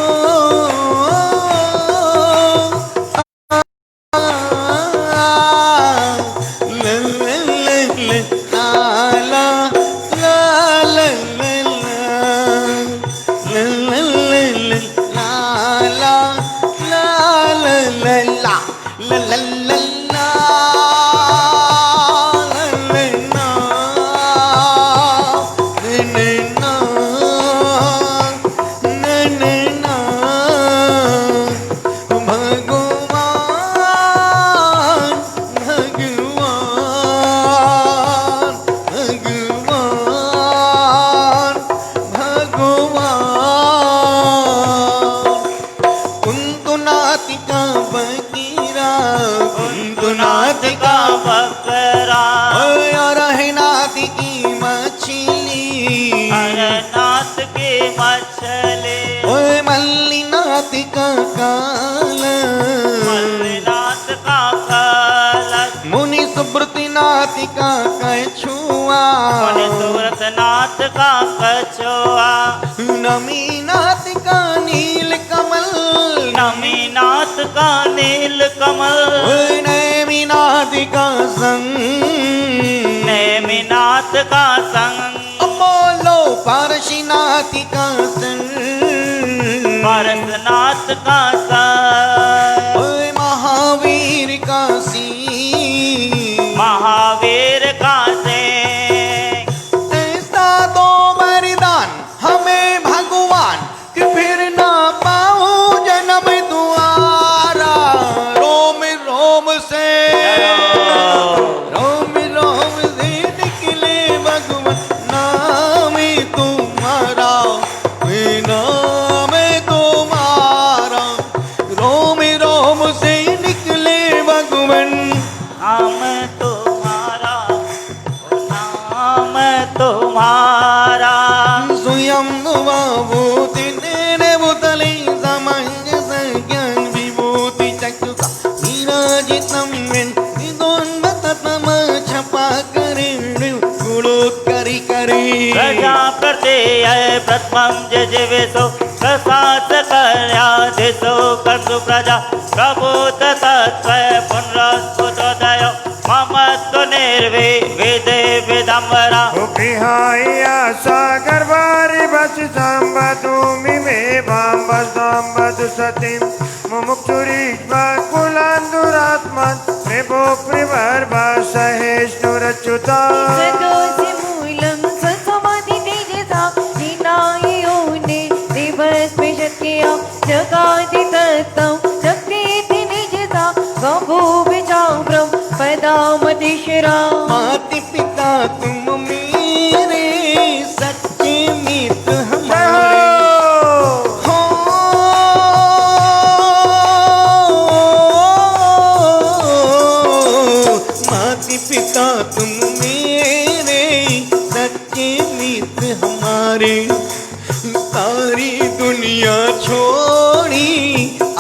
नाथ का बकरा और है नाथ की मछली नाथ की मछली ओए मल्लीनाथ का काल मल्लीनाथ का कलश मुनि सुब्रतनाथ का कछुआ मुनि सुव्रतनाथ का कछुआ नमीनाथ का नील कमल नमीनाथ का नील कमल नैमिनाथ का संग नेमिनाथ का संग बोलो पारशीनाथ का संग पारसनाथ का संग महावीर का सी महावीर का से ऐसा दो वरदान हमें भगवान कि फिर ना पाऊं जन्म दुआरा रोम रोम से निकले भगवान नाम तुम्हारा नाम तुम्हारा रोम रोम से निकले भगवान नाम तुम्हारा नाम तुम्हारा स्वयं भूति तेरे बुतले समंजस ज्ञान विभूति चक्षुषा विराजितं विदोन्मततम छपा करे गुणोत्करी करे प्रजापते प्रथमं जजवेशो प्रसाद कल्यादिशो कर्तु प्रजा प्रभूत तत्व पुनरस्फुतोदय ममत्व निर्विदे विदम्बरा उपरिहाय सागर वारी बस संबधूमि में भांबस्तंबधु सतीं मुमुक्षुरीश्वा कुलांदुरात्मन् प्रभो प्रवर्भा सहेष्णुरच्युता सदोषि मूलं स्वसमाधि तेजसा निनायोने देवस्पृशत्या जगाति तत्तं शक्तिति निजसा गभूवि चाम्रं पदामतिशिरा माति पिता तुम मेरे सच्चे मित्र हमारे हो माति पिता तुम मेरे सच्चे मित्र हमारे सारी दुनिया छोड़ी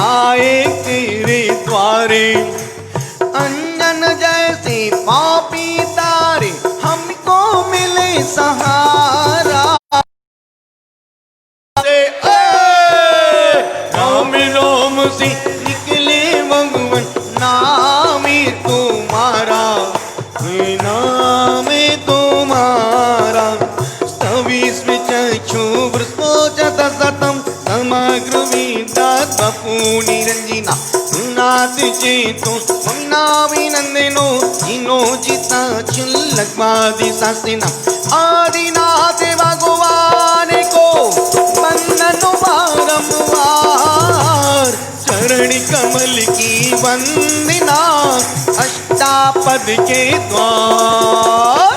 आए तेरे द्वारे अंजन जैसे पापी तारे हमको मिले सहारा राम रोम से निकले भगवन नाम तुम्हारा नाम तुम्हारा स्तविस्म चक्षु वृष्पोचत सतम समग्र निरंजना नाथ चेतो नाविनंदनो इनो जिता चुल्लकवादी सासेना आदिनाथ भगवान को वंदनो बारंबार चरण कमल की वंदना अष्टापद के द्वार।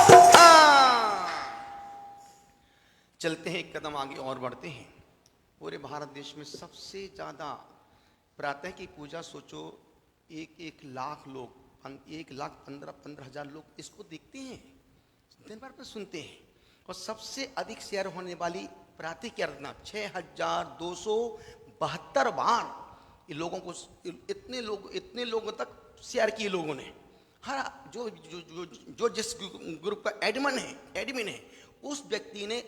चलते हैं एक कदम आगे और बढ़ते हैं। पूरे भारत देश में सबसे ज़्यादा प्रातः की पूजा सोचो एक लाख लोग, 1,15,000 लोग इसको देखते हैं, दिन भर में सुनते हैं। और सबसे अधिक शेयर होने वाली प्रातः की आराधना 6,272 बार ये लोगों को, इतने लोगों तक शेयर किए लोगों ने। हर जो जिस ग्रुप का एडमिन है उस व्यक्ति ने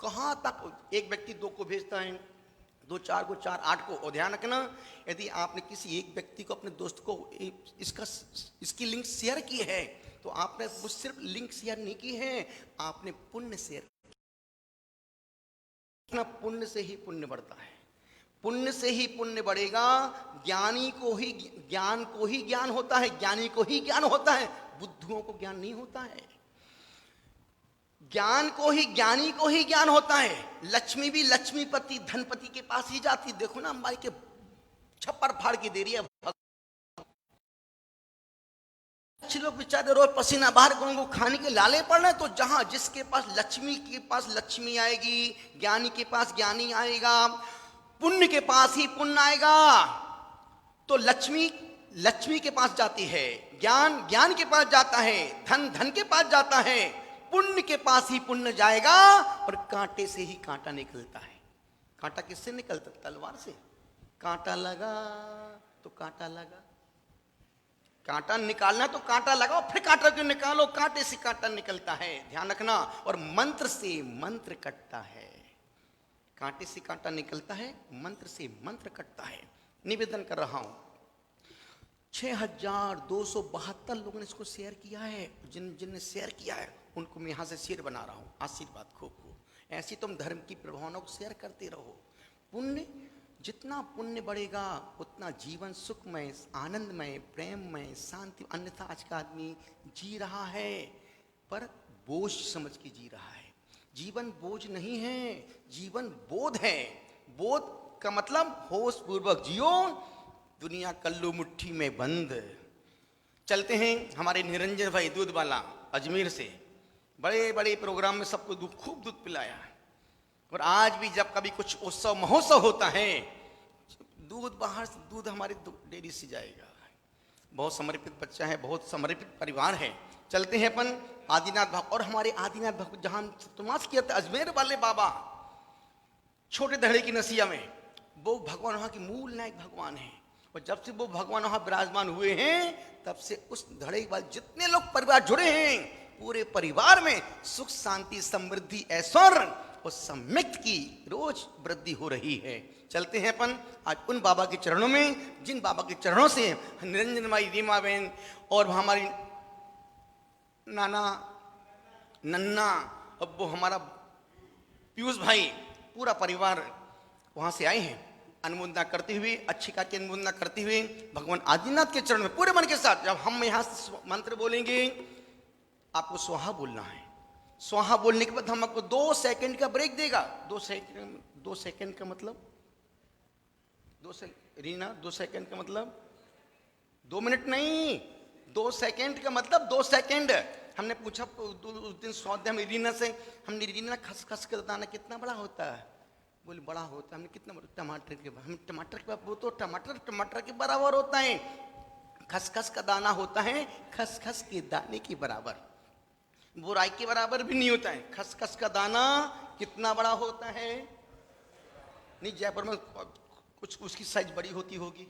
कहाँ तक, एक व्यक्ति 2 को भेजता है, 2 4 को 4 8 को। और ध्यान रखना, यदि आपने किसी एक व्यक्ति को, अपने दोस्त को इसकी लिंक शेयर की है तो आपने वो सिर्फ लिंक शेयर नहीं की है, आपने पुण्य शेयर। पुण्य से ही पुण्य बढ़ता है, पुण्य से ही पुण्य बढ़ेगा। ज्ञान को ही ज्ञान होता है, ज्ञानी को ही ज्ञान होता है, बुद्धुओं को ज्ञान नहीं होता है। ज्ञान को ही, ज्ञानी को ही ज्ञान होता है। लक्ष्मी भी लक्ष्मीपति धनपति के पास ही जाती। देखो ना, अंबाई के छप्पर फाड़ के दे रही है। अच्छे लोग बेचारे रोज पसीना बाहर को खाने के लाले पड़ रहे हैं। तो जहां जिसके पास लक्ष्मी के पास लक्ष्मी आएगी, ज्ञानी के पास ज्ञानी आएगा, पुण्य के पास ही पुण्य आएगा। तो लक्ष्मी के पास जाती है, ज्ञान के पास जाता है, धन के पास जाता है, पुण्य के पास ही पुण्य जाएगा। और कांटे से ही कांटा निकलता है। कांटा किससे निकलता? तलवार से। कांटा लगा तो कांटा लगा, कांटा निकालना तो कांटा लगाओ, फिर कांटा क्यों निकालो, कांटे से कांटा निकलता है। ध्यान रखना। और मंत्र से मंत्र कटता है। कांटे से कांटा निकलता है, मंत्र से मंत्र कटता है। निवेदन कर रहा हूं, 6,272 लोगों ने इसको शेयर किया है। जिनने शेयर किया है उनको मैं यहां से शेयर बना रहा हूं। आशीर्वाद खूब ऐसी तुम धर्म की प्रभावना को शेयर करते रहो। पुण्य, जितना पुण्य बढ़ेगा उतना जीवन सुखमय, आनंदमय, प्रेममय, शांति। अन्यथा आज का आदमी जी रहा है पर बोझ समझ के जी रहा है। जीवन बोझ नहीं है, जीवन बोध है। बोध का मतलब होश पूर्वक जियो, दुनिया कल्लू मुट्ठी में बंद। चलते हैं हमारे निरंजन भाई दूध वाला अजमेर से, बड़े बड़े प्रोग्राम में सबको खूब दूध पिलाया। और आज भी जब कभी कुछ उत्सव महोत्सव होता है, दूध बाहर से, दूध हमारे डेयरी से जाएगा। बहुत समर्पित बच्चा है, बहुत समर्पित परिवार है। चलते हैं अपन आदिनाथ भक्त। और हमारे आदिनाथ भक्त जहां तुमास किया था, अजमेर वाले बाबा, छोटे धड़े की नसिया में, वो भगवान वहां के मूल नायक भगवान है। और जब से वो भगवान वहां विराजमान हुए हैं, तब से उस धड़े वाले जितने लोग परिवार जुड़े हैं, पूरे परिवार में सुख शांति समृद्धि ऐश्वर्य और सम्यक्त की रोज वृद्धि हो रही है। चलते हैं अपन आज उन बाबा के चरणों में, जिन बाबा के चरणों से निरंजन माई रीमा बहन और हमारी नाना नन्ना, अब वो हमारा पीयूष भाई, पूरा परिवार वहां से आए हैं। अनुमोदना करते हुए, अच्छी का की अनुमोदना करते हुए भगवान आदिनाथ के चरण में पूरे मन के साथ, जब हम यहां से मंत्र बोलेंगे, आपको स्वाहा बोलना है। स्वाहा बोलने के बाद हम आपको 2 सेकंड का ब्रेक देगा। 2 सेकंड का मतलब 2 सेकंड का मतलब 2 मिनट नहीं, 2 सेकंड का मतलब 2 सेकंड। हमने पूछा उस दिन स्वाध्याय में रीना से, हमने रीना खसखस का दाना कितना बड़ा होता है? बोले बड़ा होता है। हमने कितना बड़ा? टमाटर के, हम टमाटर के, वो तो टमाटर के बराबर होता है। खसखस का दाना होता है खसखस के दाने के बराबर, वो राई के बराबर भी नहीं होता है। खसखस का दाना कितना बड़ा होता है? नहीं, जयपुर में कुछ उसकी साइज बड़ी होती होगी,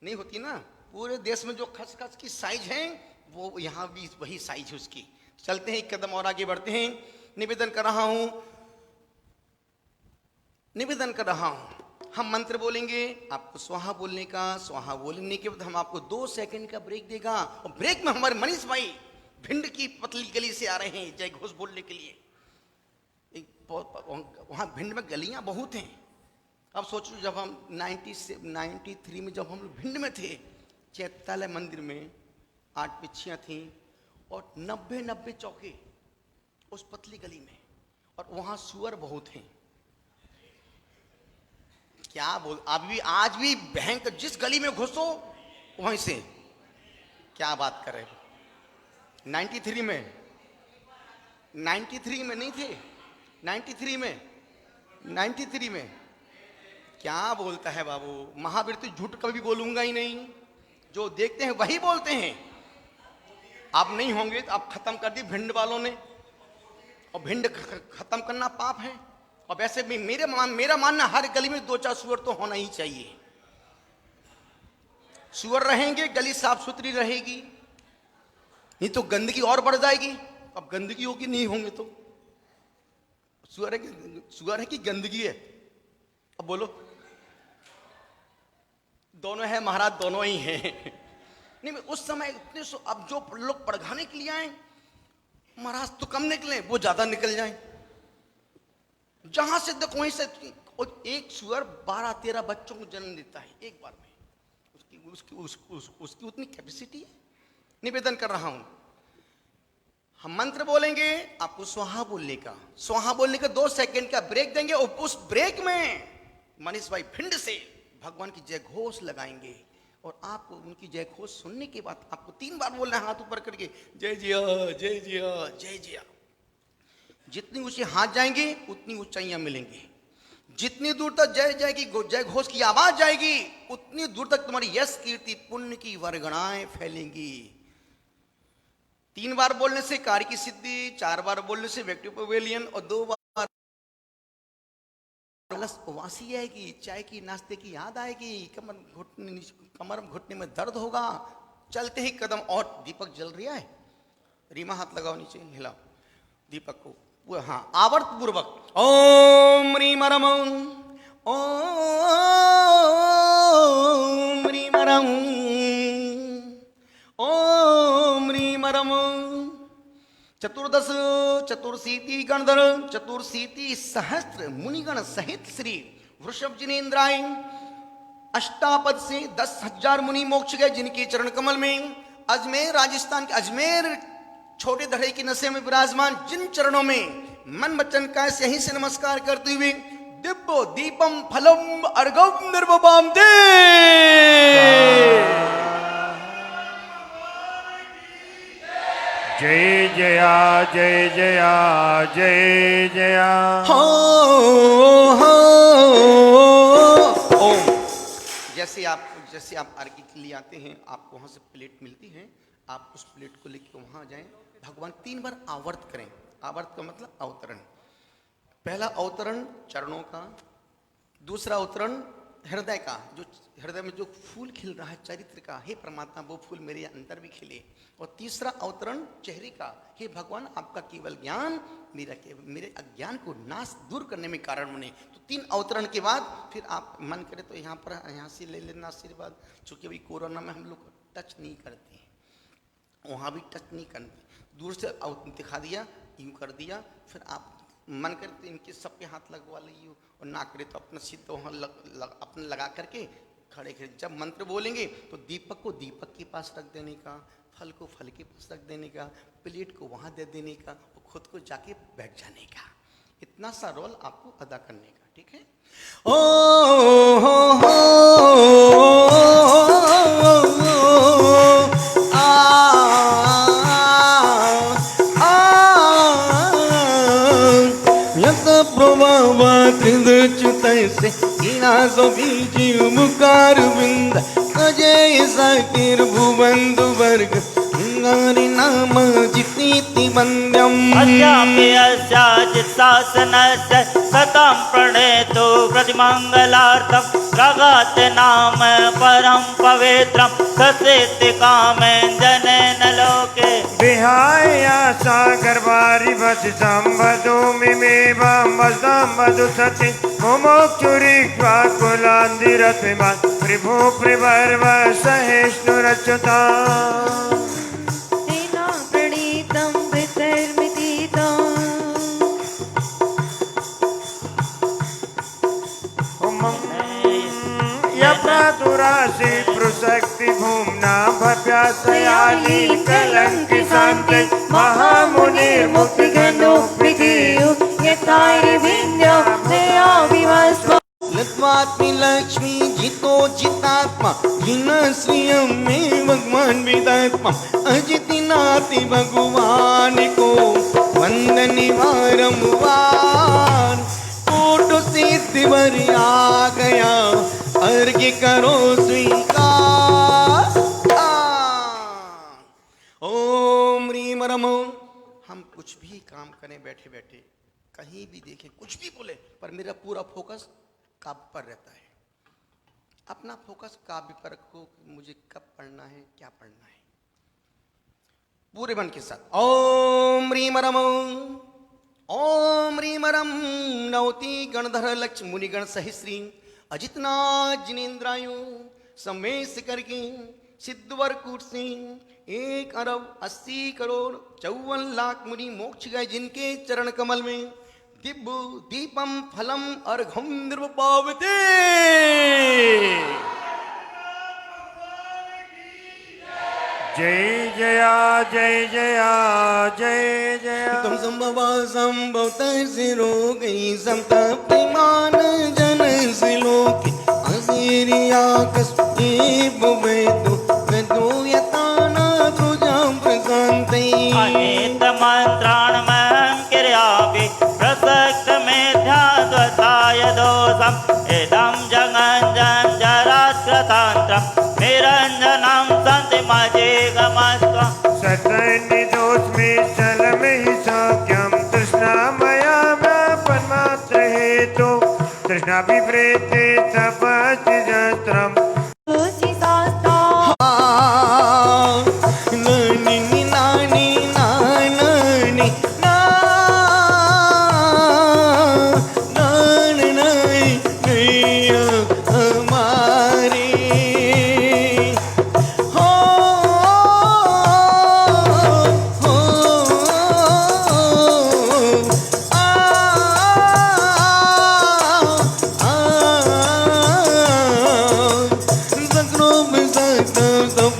नहीं होती ना। पूरे देश में जो खसखस की साइज है, वो यहाँ भी वही साइज है उसकी। चलते हैं, एक कदम और आगे बढ़ते हैं। निवेदन कर रहा हूं, हम मंत्र बोलेंगे, आपको स्वाहा बोलने का। स्वाहा बोलने के बाद हम आपको 2 सेकंड का ब्रेक देगा। और ब्रेक में हमारे मनीष भाई भिंड की पतली गली से आ रहे हैं जय घोष बोलने के लिए। वहां भिंड में गलियां बहुत हैं। अब सोचो, जब हम 93 में जब हम लोग भिंड में थे, चैत्यालय मंदिर में 8 पिछियां थी और 90 चौके उस पतली गली में, और वहां सुअर बहुत हैं। क्या बोल, आज भी भयंकर, जिस गली में घुसो वहीं से, क्या बात कर रहे हो। 93 में नहीं थे, 93 में क्या बोलता है बाबू। महावीर तो झूठ कभी बोलूंगा ही नहीं, जो देखते हैं वही बोलते हैं। आप नहीं होंगे तो आप खत्म कर दी भिंड वालों ने, और भिंड खत्म करना पाप है। और वैसे भी मेरा मानना हर गली में 2-4 सुअर तो होना ही चाहिए। सुअर रहेंगे गली साफ सुथरी रहेगी, नहीं तो गंदगी और बढ़ जाएगी। अब गंदगी होगी नहीं होंगे तो सुअर है कि गंदगी है? अब बोलो, दोनों है महाराज, दोनों ही हैं। नहीं उस समय इतने अब जो लोग पढ़ाने के लिए आए महाराज तो कम निकले, वो ज्यादा निकल जाए। जहां से देखो वहीं से एक सुअर 12-13 बच्चों को जन्म देता है एक बार में। उसकी उतनी कैपेसिटी है। निवेदन कर रहा हूं, हम मंत्र बोलेंगे, आपको स्वाहा बोलने का 2 सेकंड का ब्रेक देंगे, और उस ब्रेक में मनीष भाई भिंड से भगवान की जय घोष लगाएंगे। और आपको उनकी जय घोष सुनने के बाद आपको 3 बार बोलना है हाथ ऊपर करके, जय जिया जय जिया जय जिया। जितनी ऊंचे हाथ जाएंगे उतनी ऊंचाइयां मिलेंगी। जितनी दूर तक जय घोष की आवाज जाएगी उतनी दूर तक तुम्हारी यश कीर्ति पुण्य की वर्गणाएं फैलेंगी। 3 बार बोलने से कार्य की सिद्धि, 4 बार बोलने से व्यक्ति पवेलियन, और 2 बार उवासी आएगी, चाय की नाश्ते की याद आएगी, कमर घुटने में दर्द होगा, चलते ही कदम। और दीपक जल रहा है, रीमा हाथ लगाओ नीचे, हिलाओ दीपक को। वो हाँ, आवर्त पूर्वक ओम रीम रम ओम रीम रम ओम रीम रम। चतुर्शीति गणधर चतुर्शीति सहस्त्र मुनिगण सहित श्री वृषभ जिनेन्द्राय। अष्टापद से 10,000 मुनि मोक्ष गए जिनके चरण कमल में। अजमेर राजस्थान के अजमेर छोटे धड़े की नशे में विराजमान जिन चरणों में मन वचन का यहीं से नमस्कार करते हुए दिव्यो दीपम फलम अर्घम निर्वपाम दे। जय जया जय जया जय जया। हो ओम। जैसे आप अर्घ्य के लिए आते हैं, आपको वहां से प्लेट मिलती है, आप उस प्लेट को लेकर वहां जाएं। भगवान 3 बार आवर्त करें। आवर्त का मतलब अवतरण। पहला अवतरण चरणों का, दूसरा अवतरण हृदय का, जो हृदय में जो फूल खिल रहा है चरित्र का, हे परमात्मा वो फूल मेरे अंदर भी खिले। और तीसरा अवतरण चेहरे का, हे भगवान आपका केवल ज्ञान मेरे अज्ञान को नाश दूर करने में कारण बने। तो 3 अवतरण के बाद फिर आप मन करे तो यहाँ से ले लेना आशीर्वाद। चूंकि अभी कोरोना में हम लोग टच नहीं करते हैं, वहाँ भी टच नहीं करते, दूर से दिखा दिया, यूँ कर दिया। फिर आप मन करे तो इनके सबके हाथ लगवा लीजिए, और ना करे तो अपना सिद्ध वहाँ अपने लगा करके खड़े खड़े जब मंत्र बोलेंगे तो दीपक को दीपक के पास रख देने का, फल को फल के पास रख देने का, प्लेट को वहाँ दे देने का, और खुद को जाके बैठ जाने का। इतना सा रोल आपको अदा करने का, ठीक है। ओ हो से मुकार बिंद अजय साकिर भुवंद वर्ग नारी नाम जितीति वन्द्यम। शासनस्य सतं प्रणेतो व्रजमंगलार्थं प्रगत नाम परम पवित्रं ससेति कामेन लोके। विहाय सागर वारि वस संवदो मिमेवं वसंवदु सति मुमुक्षुरिक्वा कुलान्दिरत्विमान् प्रभो प्रवर्व सहिष्णुरच्युता। तेना प्रणीतं पितर्मितीतं यप्रातुरासि प्रसक्ति भूम्ना भव्यासयाली कलंकि शान्ते महामुनिर्मुक्तिघनो विधेयो यथारि विद्या दया विवस्व। लत्वात्मी लक्ष्मी जितो जितात्मा जिन श्रियम में भगवान वेदात्मा अजिति नाति भगवान को वंदनी वारंवार। कोट सिद्धि वर आ गया अर्घ्य करो स्वीकार। काम करें बैठे बैठे, कहीं भी देखें, कुछ भी बोले, पर मेरा पूरा फोकस काव्य पर रहता है। अपना फोकस काव्य पर रखो कि मुझे कब पढ़ना है, क्या पढ़ना है। पूरे मन के साथ ओम ह्रीम रम ओम ह्रीम रम नवति गणधर लक्ष्य मुनिगण सहस्री अजितनाथ जिनेन्द्रायु समेश करके सिद्धवर कुर्सी 1,80,54,00,000 मुनि मोक्ष गए जिनके चरण कमल में दिव्य दीपम फलम अर्घम निर्वपावते। जय जया जय जया जय जया। तुम संभवा संभवत सिरो गई समता प्रेमान जन सिलोक असीरिया कस्पे बुबे दो यताना तुझाम प्रशांति अनेत मंत्राण में क्रियापि प्रसक्त मेध्याद्वताय दोषम् इदं जगञ्जं जरास्कृतान्त्रं निरञ्जनं सन्ति मजेगमस्त्वम् सतनिदोष्मि चलमहि सौख्यं तृष्णामया पन्मात्र हेतु तृष्णाभिप्रेते तपस्तिजत्रम् तुलसी शास्ता नानी नानी नानी नैया हमारी हो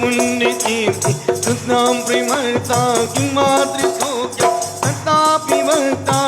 पुण्य प्रेमता कि मातृ सतापि वर्ता